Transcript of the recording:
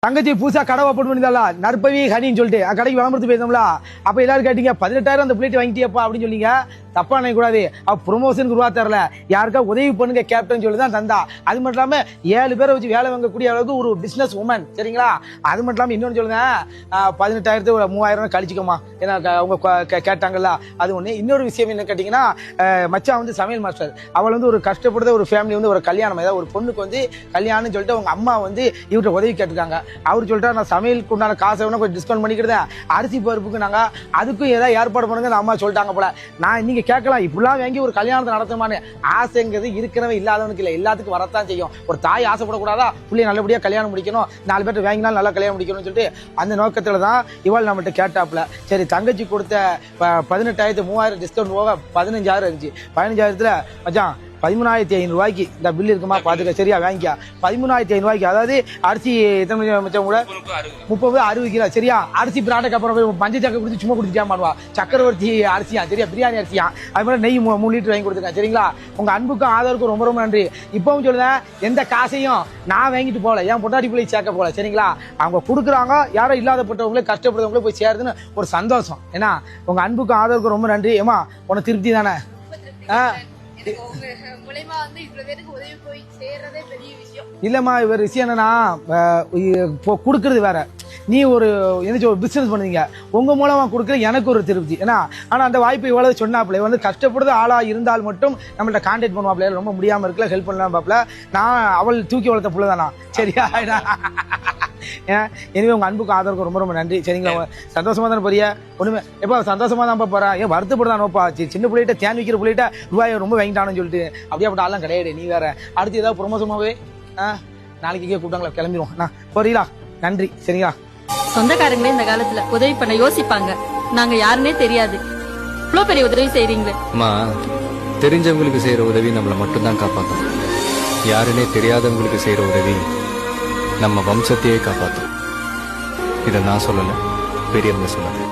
தங்கச்சி பூசா கடை ஓப்பன் பண்ணிருந்தால நற்பவி ஹனின்னு சொல்லிட்டு கடைக்கு விளம்பரத்து போயிருந்தோம்ல. அப்ப எல்லாரும் கேட்டீங்க 18,000 அந்த பிளேட் வாங்கிட்டியப்பா அப்படின்னு சொல்லிங்க. தப்பா நினைக்க கூடாது. ப்ரொமோஷனுக்கு ரூபா தரல, யாருக்கா உதவி பண்ணுங்க கேப்டன் சொல்லி தான் தந்தா. அது மட்டும் இல்லாம 7 பேரை வச்சு வேலை வாங்கக்கூடிய அளவுக்கு ஒரு பிசினஸ் உமன். சரிங்களா? அது மட்டும் இல்லாம இன்னொன்னு சொல்லுங்க, 18,000 3000 கழிச்சுக்கோமா ஏன்னா அவங்க கேட்டாங்கல்ல, அது ஒண்ணு. இன்னொரு விஷயம் என்ன கேட்டீங்கன்னா, மச்சான் வந்து சமையல் மாஸ்டர். அவள் வந்து ஒரு கஷ்டப்படுற ஒரு ஃபேமிலி வந்து ஒரு கல்யாணம், ஏதாவது ஒரு பொண்ணுக்கு வந்து கல்யாணம்னு சொல்லிட்டு அவங்க அம்மா வந்து இவர்கிட்ட உதவி கேட்டிருக்காங்க. அவர் சொல்லிட்டா நான் சமையலுக்கு உண்டான காசை வேணா கொஞ்சம் டிஸ்கவுண்ட் பண்ணிக்கிறேன், அரிசி பருப்புக்கு நாங்க அதுக்கும் ஏதாவது ஏற்பாடு பண்ணுங்க அந்த அம்மா சொல்லிட்டாங்க போல. நான் நீங்க கேட்கலாம், இப்படிலாம் வாங்கி ஒரு கல்யாணத்தை நடத்துமானு. ஆசைங்கிறது இருக்கிறவன் இல்லாதவனுக்கு இல்லை, எல்லாத்துக்கும் வரத்தான் செய்யும். ஒரு தாய் ஆசைப்படக்கூடாதா பிள்ளைய நல்லபடியா கல்யாணம் முடிக்கணும், 4 பேர் வாங்கினாலும் நல்லா கல்யாணம் முடிக்கணும்னு சொல்லிட்டு அந்த நோக்கத்துல தான் இவள் நம்மகிட்ட கேட்டாப்ல. சரி, தங்கச்சி கொடுத்த 18,000 3000 டிஸ்கவுண்ட் போக 15,000 இருந்துச்சு. 15,000த்துல மச்சான் 13,500 ரூபாய்க்கு இந்த பில் இருக்குமா பாத்துக்க, சரியா வாங்கிக்க. 13,500 ரூபாய்க்கு, அதாவது அரிசி எத்தனை மச்சம் கூட 30 60 கிலோ, சரியா? அரிசி பிராண்டுக்கு அப்புறம் மஞ்சள் சக்கரை கொடுத்து சும்மா கொடுத்துட்டா பண்ணுவா. சக்கரவர்த்தி அரிசியா, சரியா? பிரியாணி அரிசியா, அது மாதிரி நெய் 3 லிட்டர் வாங்கி கொடுத்துருக்கேன். சரிங்களா? உங்க அன்புக்கும் ஆதரவுக்கும் ரொம்ப ரொம்ப நன்றி. இப்பவும் சொல்லுவேன், எந்த காசையும் நான் வாங்கிட்டு போகல, என் பொட்டாடி பிள்ளை சேர்க்க போல. சரிங்களா? அவங்க கொடுக்குறாங்க, யாரும் இல்லாதப்பட்டவங்களே கஷ்டப்படுறவங்களே போய் சேருதுன்னு ஒரு சந்தோஷம். ஏன்னா உங்க அன்புக்கும் ஆதரவுக்கும் ரொம்ப நன்றி. ஏமா உன திருப்தி தானே? இல்லம்மா, இவர் விஷயம் என்னன்னா, கொடுக்கறது வேற, நீ ஒரு என்ன ஒரு பிசினஸ் பண்ணுவீங்க, உங்க மூலமா கொடுக்குற எனக்கு ஒரு திருப்தி. ஏன்னா ஆனா அந்த வாய்ப்பு இவ்வளவு சொன்னாப்ல, வந்து கஷ்டப்படுறது ஆளா இருந்தால் மட்டும் நம்மள்ட்ட கான்டாக்ட் பண்ணுவாப்ல, ரொம்ப முடியாம இருக்கல ஹெல்ப் பண்ணலாம் பாப்ல. நான் அவள் தூக்கி வளர்த்த புள்ளதானா, சரியா? எனவே உங்க அன்புக்கு ஆதரவுக்கு ரொம்ப ரொம்ப நன்றி. சரிங்களா? சந்தோஷமா தானே போறிய? ஒண்ணுமே எப்ப சந்தோஷமா தான் போறேன், ஏன் வருத்தப்படுதானோப்பா? சின்ன பிள்ளைகிட்ட தேன் விற்கிற பிள்ளைகிட்ட ரூபாய் ரொம்ப வாங்கிட்டானு சொல்லிட்டு அப்படியாப்பட்ட ஆள்லாம் கிடையாது. நீ வேற அடுத்து ஏதாவது ப்ரொமோஷமாவே நாளைக்கு கூப்பிட்டாங்களா, கிளம்பிடுவோம். போறீங்களா? நன்றி. சரிங்களா? சொந்தக்காரங்களே இந்த காலத்துல உதவி பண்ண யோசிப்பாங்க, நாங்க யாருன்னே தெரியாது, இவ்வளவு பெரிய உதவி செய்றீங்களே. தெரிஞ்சவங்களுக்கு செய்யற உதவி நம்மளை மட்டும்தான் காப்பாற்றும். யாருன்னே தெரியாதவங்களுக்கு செய்யற உதவி நம்ம வம்சத்தையே காப்பாற்றும். இதை நான் சொல்லல, பெரியவங்க சொல்லல.